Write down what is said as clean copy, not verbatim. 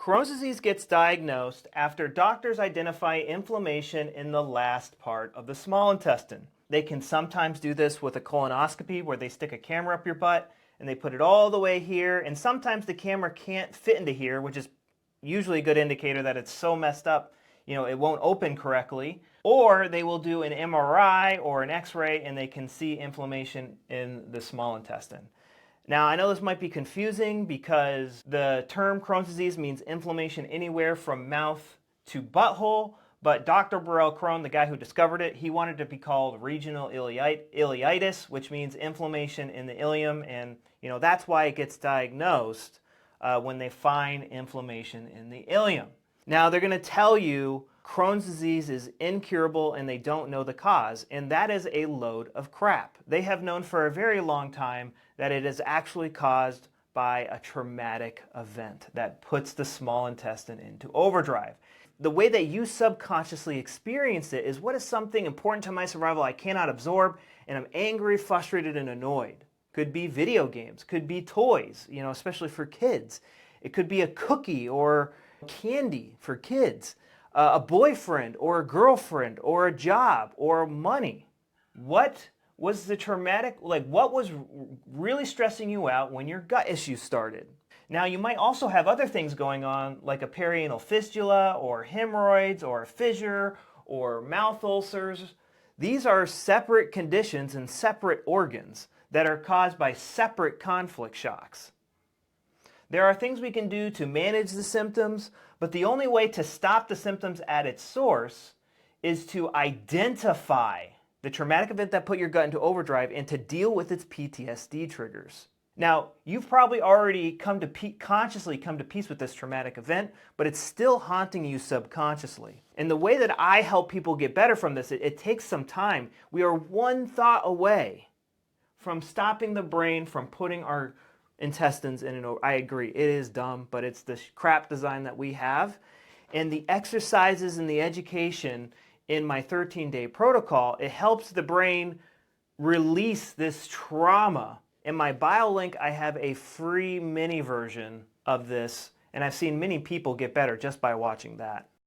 Crohn's disease gets diagnosed after doctors identify inflammation in the last part of the small intestine. They can sometimes do this with a colonoscopy where they stick a camera up your butt and they put it all the way here, and sometimes the camera can't fit into here, which is usually a good indicator that it's so messed up, it won't open correctly. Or they will do an MRI or an X-ray and they can see inflammation in the small intestine. Now, I know this might be confusing because the term Crohn's disease means inflammation anywhere from mouth to butthole, but Dr. Burrell Crohn, the guy who discovered it, he wanted it to be called regional ileitis, which means inflammation in the ileum, and that's why it gets diagnosed when they find inflammation in the ileum. Now, they're going to tell you Crohn's disease is incurable and they don't know the cause, and that is a load of crap. They have known for a very long time that it is actually caused by a traumatic event that puts the small intestine into overdrive. The way that you subconsciously experience it is, what is something important to my survival I cannot absorb, and I'm angry, frustrated, and annoyed. Could be video games, could be toys, especially for kids. It could be a cookie or candy for kids, a boyfriend or a girlfriend or a job or money. What was the traumatic, what was really stressing you out when your gut issues started? Now, you might also have other things going on, like a perianal fistula or hemorrhoids or a fissure or mouth ulcers. These are separate conditions and separate organs that are caused by separate conflict shocks. There are things we can do to manage the symptoms, but the only way to stop the symptoms at its source is to identify the traumatic event that put your gut into overdrive and to deal with its PTSD triggers. Now, you've probably already consciously come to peace with this traumatic event, but it's still haunting you subconsciously. And the way that I help people get better from this, it takes some time. We are one thought away from stopping the brain from putting our intestines in an I agree, it is dumb, but it's the crap design that we have. And the exercises and the education in my 13-day protocol, it helps the brain release this trauma. In my bio link, I have a free mini version of this, and I've seen many people get better just by watching that.